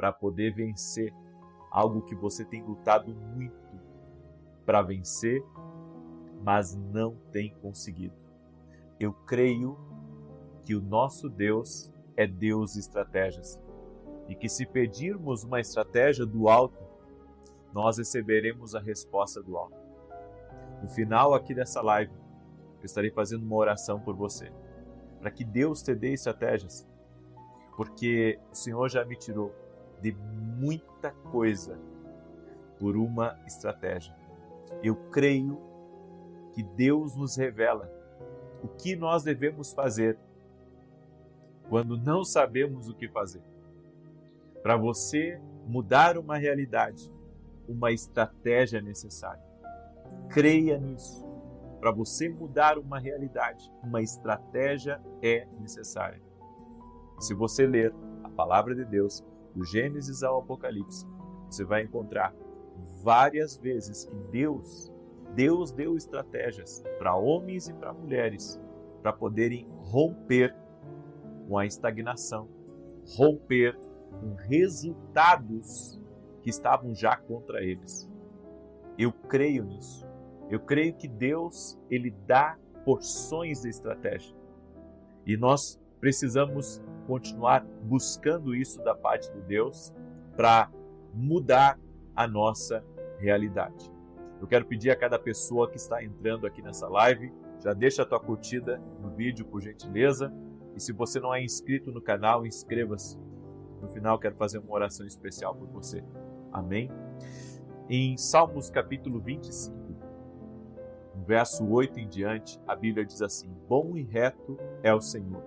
para poder vencer algo que você tem lutado muito para vencer, mas não tem conseguido. Eu creio que o nosso Deus é Deus de estratégias e que se pedirmos uma estratégia do alto, nós receberemos a resposta do alto. No final aqui dessa live, eu estarei fazendo uma oração por você, para que Deus te dê estratégias, porque o Senhor já me tirou de muita coisa por uma estratégia. Eu creio que Deus nos revela o que nós devemos fazer quando não sabemos o que fazer. Para você mudar uma realidade, uma estratégia é necessária. Creia nisso. Para você mudar uma realidade, uma estratégia é necessária. Se você ler a palavra de Deus, do Gênesis ao Apocalipse, você vai encontrar várias vezes que Deus deu estratégias para homens e para mulheres para poderem romper com a estagnação, romper com resultados que estavam já contra eles. Eu creio nisso. Eu creio que Deus, Ele dá porções de estratégia. E nós precisamos continuar buscando isso da parte de Deus para mudar a nossa realidade. Eu quero pedir a cada pessoa que está entrando aqui nessa live, já deixa a tua curtida no vídeo, por gentileza. E se você não é inscrito no canal, inscreva-se. No final, quero fazer uma oração especial por você. Amém? Em Salmos capítulo 25, no verso 8 em diante, a Bíblia diz assim: Bom e reto é o Senhor,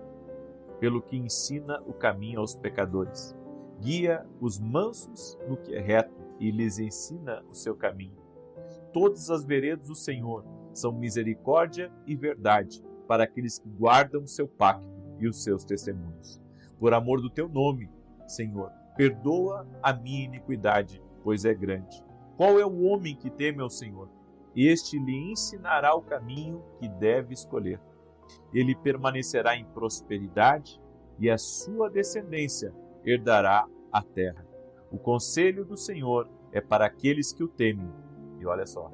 pelo que ensina o caminho aos pecadores. Guia os mansos no que é reto e lhes ensina o seu caminho. Todas as veredas do Senhor são misericórdia e verdade para aqueles que guardam o seu pacto e os seus testemunhos. Por amor do teu nome, Senhor, perdoa a minha iniquidade, pois é grande. Qual é o homem que teme ao Senhor? Este lhe ensinará o caminho que deve escolher. Ele permanecerá em prosperidade e a sua descendência herdará a terra. O conselho do Senhor é para aqueles que o temem. E olha só,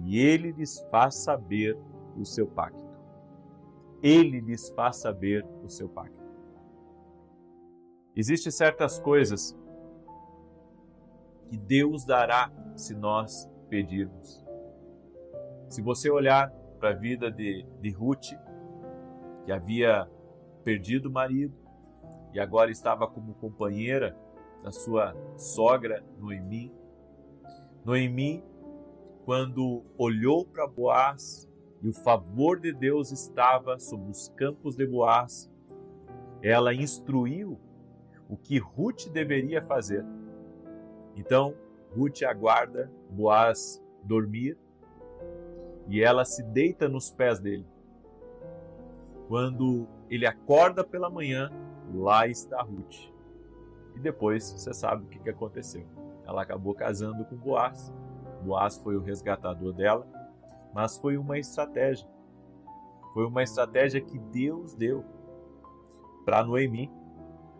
e ele lhes faz saber o seu pacto. Ele lhes faz saber o seu pacto. Existem certas coisas que Deus dará se nós pedirmos. Se você olhar para a vida de Ruth, que havia perdido o marido e agora estava como companheira da sua sogra Noemi. Noemi, quando olhou para Boaz e o favor de Deus estava sobre os campos de Boaz, ela instruiu o que Ruth deveria fazer. Então, Ruth aguarda Boaz dormir e ela se deita nos pés dele. Quando ele acorda pela manhã, lá está Ruth. E depois você sabe o que aconteceu. Ela acabou casando com Boaz. Boaz foi o resgatador dela, mas foi uma estratégia. Foi uma estratégia que Deus deu para Noemi.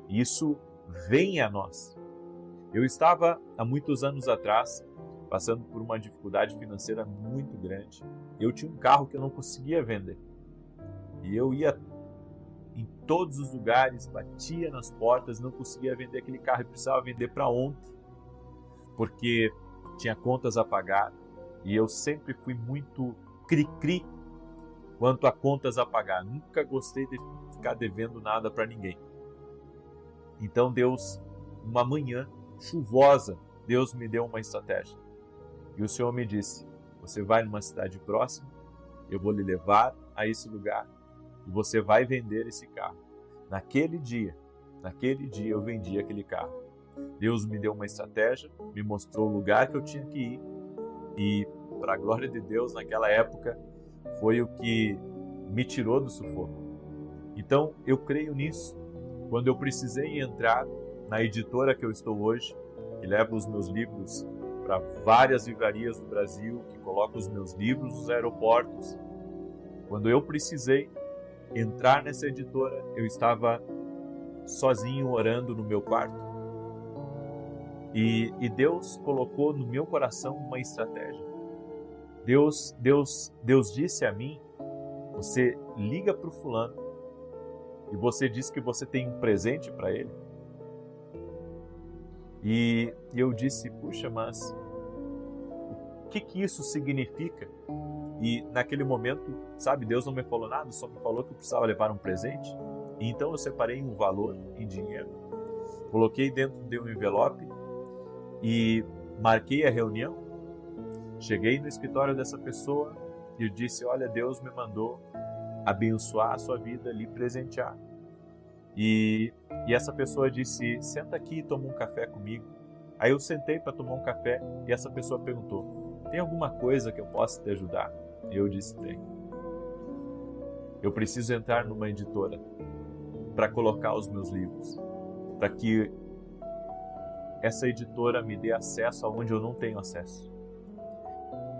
Isso vem a nós. Eu estava, há muitos anos atrás, passando por uma dificuldade financeira muito grande. Eu tinha um carro que eu não conseguia vender. E eu ia em todos os lugares, batia nas portas, não conseguia vender aquele carro e precisava vender para ontem, porque tinha contas a pagar. E eu sempre fui muito cri-cri quanto a contas a pagar. Nunca gostei de ficar devendo nada para ninguém. Então Deus, uma manhã chuvosa, Deus me deu uma estratégia. E o Senhor me disse: você vai numa cidade próxima, eu vou lhe levar a esse lugar e você vai vender esse carro. Naquele dia eu vendi aquele carro. Deus me deu uma estratégia, me mostrou o lugar que eu tinha que ir e, para a glória de Deus, naquela época, foi o que me tirou do sufoco. Então, eu creio nisso. Quando eu precisei entrar na editora que eu estou hoje, que leva os meus livros para várias livrarias do Brasil, que coloca os meus livros nos aeroportos, quando eu precisei entrar nessa editora, eu estava sozinho orando no meu quarto. E Deus colocou no meu coração uma estratégia. Deus disse a mim: você liga para o fulano e você diz que você tem um presente para ele. E eu disse: puxa, mas o que isso significa? E naquele momento, sabe, Deus não me falou nada, só me falou que eu precisava levar um presente. E então eu separei um valor em dinheiro, coloquei dentro de um envelope e marquei a reunião. Cheguei no escritório dessa pessoa e eu disse: olha, Deus me mandou abençoar a sua vida, lhe presentear. E essa pessoa disse: senta aqui e toma um café comigo. Aí eu sentei para tomar um café e essa pessoa perguntou: tem alguma coisa que eu possa te ajudar? E eu disse: tem. Eu preciso entrar numa editora para colocar os meus livros, para que essa editora me dê acesso aonde eu não tenho acesso.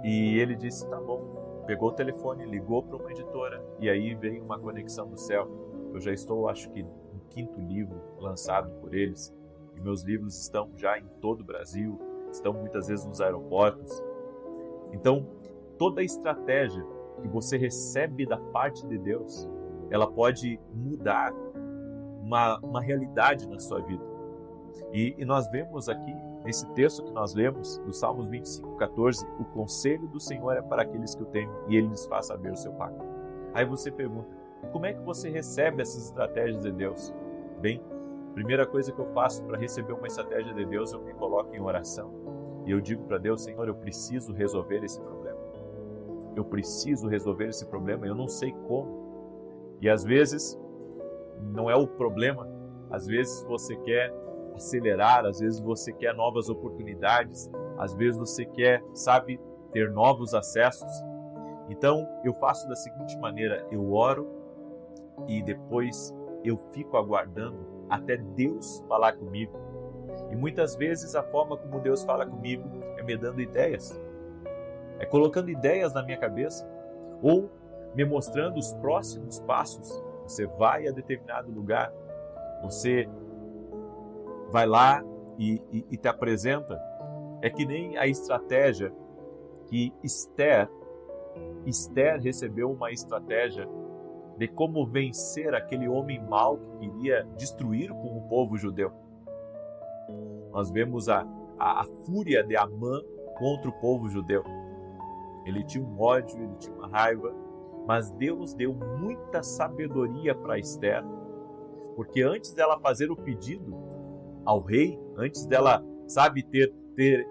E ele disse: tá bom. Pegou o telefone, ligou para uma editora e aí veio uma conexão do céu. Eu já estou, acho que, no 5º livro lançado por eles. E meus livros estão já em todo o Brasil, estão muitas vezes nos aeroportos. Então, toda a estratégia que você recebe da parte de Deus, ela pode mudar uma realidade na sua vida. E nós vemos aqui, nesse texto que nós lemos, do Salmos 25:14, o conselho do Senhor é para aqueles que o temem e Ele lhes faz saber o seu pacto. Aí você pergunta: como é que você recebe essas estratégias de Deus? Bem, primeira coisa que eu faço para receber uma estratégia de Deus, eu me coloco em oração e eu digo para Deus: Senhor, eu preciso resolver esse problema. Eu preciso resolver esse problema, eu não sei como. E às vezes, não é o problema, às vezes você quer acelerar, às vezes você quer novas oportunidades, às vezes você quer, sabe, ter novos acessos. Então, eu faço da seguinte maneira: eu oro e depois eu fico aguardando até Deus falar comigo. E muitas vezes a forma como Deus fala comigo é me dando ideias, é colocando ideias na minha cabeça ou me mostrando os próximos passos. Você vai a determinado lugar, você vai lá e te apresenta. É que nem a estratégia que Esther recebeu uma estratégia de como vencer aquele homem mau que queria destruir com o povo judeu. Nós vemos a fúria de Amã contra o povo judeu. Ele tinha um ódio, ele tinha uma raiva, mas Deus deu muita sabedoria para Esther, porque antes dela fazer o pedido ao rei, antes dela, sabe, ter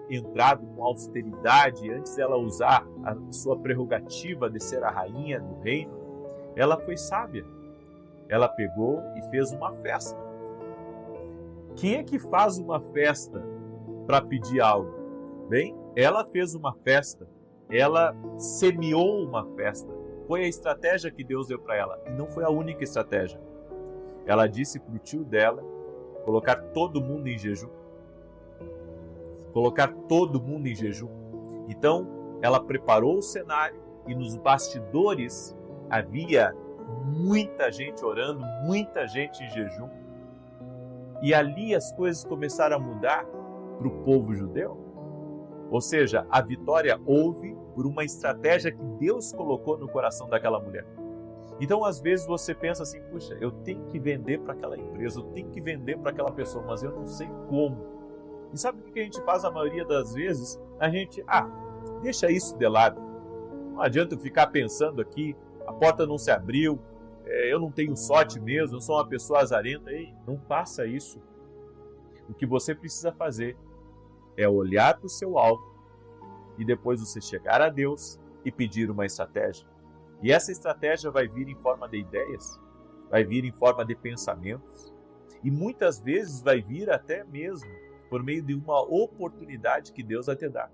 entrado com austeridade, antes dela usar a sua prerrogativa de ser a rainha do reino, ela foi sábia. Ela pegou e fez uma festa. Quem é que faz uma festa para pedir algo? Bem, ela fez uma festa, ela semeou uma festa. Foi a estratégia que Deus deu para ela, e não foi a única estratégia. Ela disse para o tio dela colocar todo mundo em jejum. Colocar todo mundo em jejum. Então, ela preparou o cenário e nos bastidores havia muita gente orando, muita gente em jejum. E ali as coisas começaram a mudar para o povo judeu. Ou seja, a vitória houve por uma estratégia que Deus colocou no coração daquela mulher. Então, às vezes você pensa assim: puxa, eu tenho que vender para aquela empresa, eu tenho que vender para aquela pessoa, mas eu não sei como. E sabe o que a gente faz a maioria das vezes? A gente, deixa isso de lado. Não adianta eu ficar pensando aqui, a porta não se abriu, eu não tenho sorte mesmo, eu sou uma pessoa azarenta. Ei, não faça isso. O que você precisa fazer é olhar para o seu alvo e depois você chegar a Deus e pedir uma estratégia. E essa estratégia vai vir em forma de ideias, vai vir em forma de pensamentos e muitas vezes vai vir até mesmo por meio de uma oportunidade que Deus vai te dar.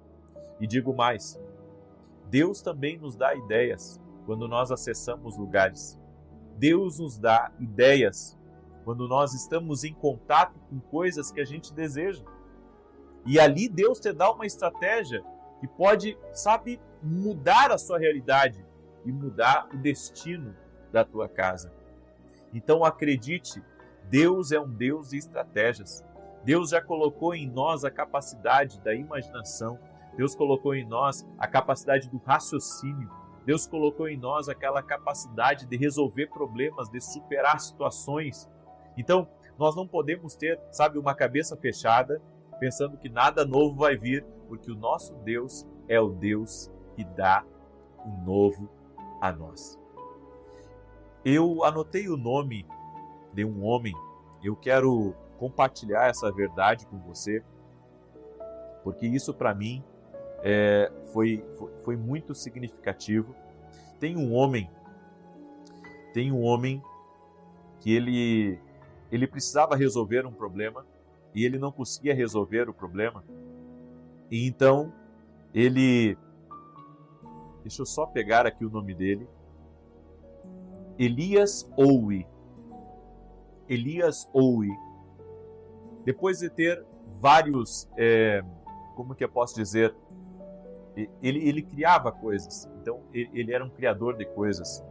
E digo mais, Deus também nos dá ideias quando nós acessamos lugares. Deus nos dá ideias quando nós estamos em contato com coisas que a gente deseja. E ali Deus te dá uma estratégia que pode, sabe, mudar a sua realidade e mudar o destino da tua casa. Então acredite, Deus é um Deus de estratégias. Deus já colocou em nós a capacidade da imaginação. Deus colocou em nós a capacidade do raciocínio. Deus colocou em nós aquela capacidade de resolver problemas, de superar situações. Então, nós não podemos ter, uma cabeça fechada, pensando que nada novo vai vir, porque o nosso Deus é o Deus que dá o novo a nós. Eu anotei o nome de um homem, eu quero compartilhar essa verdade com você, porque isso para mim foi muito significativo. Tem um homem que ele precisava resolver um problema e ele não conseguia resolver o problema. E então deixa eu só pegar aqui o nome dele, Elias Owie. Elias Owie, depois de ter vários, como que eu posso dizer, ele criava coisas, então ele era um criador de coisas,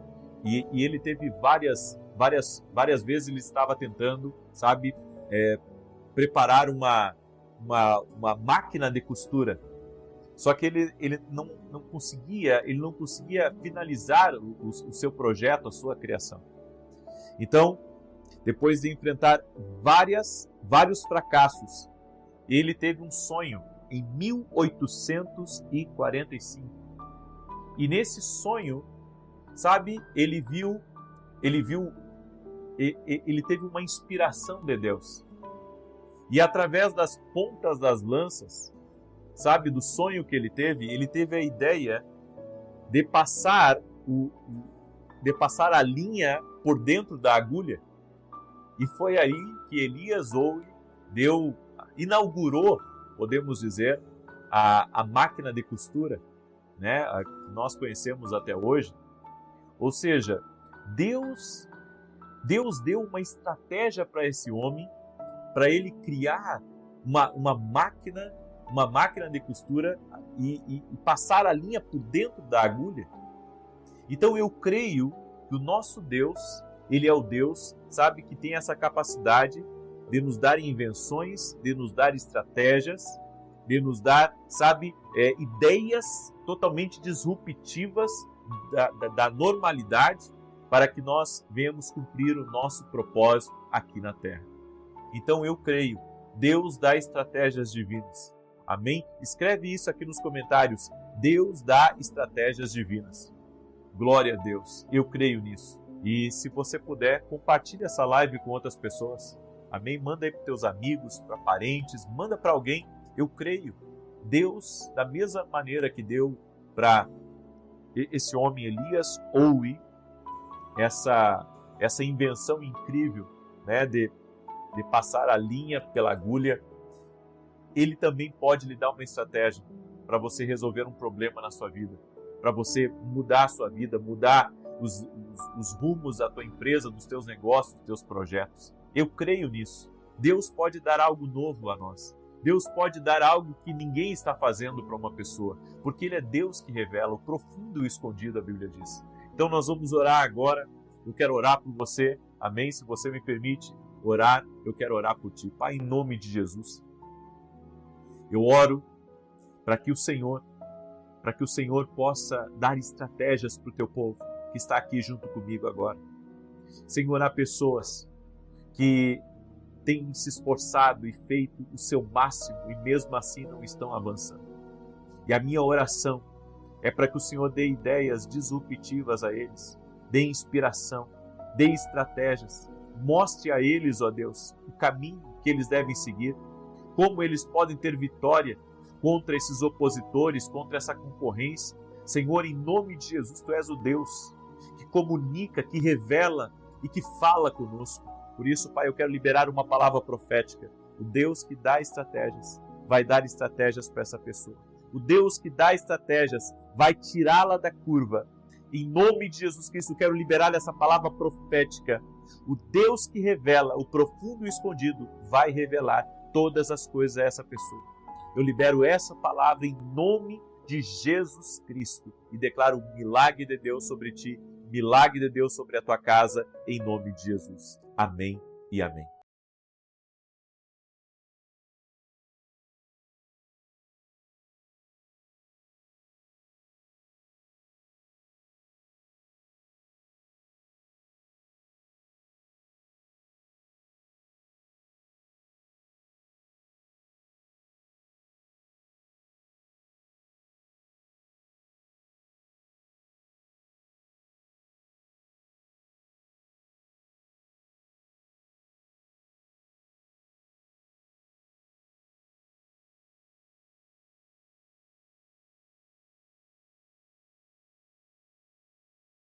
e ele teve várias vezes ele estava tentando, preparar uma máquina de costura, só que ele não conseguia finalizar o seu projeto, a sua criação. Então, depois de enfrentar vários fracassos, ele teve um sonho em 1845. E nesse sonho, ele teve uma inspiração de Deus. E através das pontas das lanças, do sonho que ele teve a ideia de passar a linha por dentro da agulha. E foi aí que Elias Owie inaugurou, podemos dizer, a máquina de costura, né, que nós conhecemos até hoje. Ou seja, Deus deu uma estratégia para esse homem, para ele criar uma máquina de costura e passar a linha por dentro da agulha. Então eu creio que o nosso Deus, Ele é o Deus, que tem essa capacidade de nos dar invenções, de nos dar estratégias, de nos dar, ideias totalmente disruptivas da normalidade, para que nós venhamos cumprir o nosso propósito aqui na Terra. Então eu creio, Deus dá estratégias divinas. Amém? Escreve isso aqui nos comentários. Deus dá estratégias divinas. Glória a Deus. Eu creio nisso. E se você puder, compartilhe essa live com outras pessoas. Amém? Manda aí para teus amigos, para parentes, manda para alguém. Eu creio. Deus, da mesma maneira que deu para esse homem Elias Owie, essa invenção incrível, né, de passar a linha pela agulha, Ele também pode lhe dar uma estratégia para você resolver um problema na sua vida, para você mudar a sua vida, mudar os rumos da tua empresa, dos teus negócios, dos teus projetos. Eu creio nisso. Deus pode dar algo novo a nós. Deus pode dar algo que ninguém está fazendo para uma pessoa, porque Ele é Deus que revela o profundo e o escondido, a Bíblia diz. Então nós vamos orar agora. Eu quero orar por você. Amém? Se você me permite orar, eu quero orar por ti. Pai, em nome de Jesus, eu oro para que o Senhor possa dar estratégias para o teu povo que está aqui junto comigo agora. Senhor, há pessoas que têm se esforçado e feito o seu máximo e mesmo assim não estão avançando. E a minha oração é para que o Senhor dê ideias disruptivas a eles, dê inspiração, dê estratégias, mostre a eles, ó Deus, o caminho que eles devem seguir, como eles podem ter vitória contra esses opositores, contra essa concorrência. Senhor, em nome de Jesus, Tu és o Deus que comunica, que revela e que fala conosco. Por isso, Pai, eu quero liberar uma palavra profética. O Deus que dá estratégias vai dar estratégias para essa pessoa. O Deus que dá estratégias vai tirá-la da curva. Em nome de Jesus Cristo, eu quero liberar essa palavra profética. O Deus que revela o profundo e o escondido vai revelar todas as coisas a essa pessoa. Eu libero essa palavra em nome de Jesus Cristo e declaro o milagre de Deus sobre ti, milagre de Deus sobre a tua casa, em nome de Jesus. Amém e amém.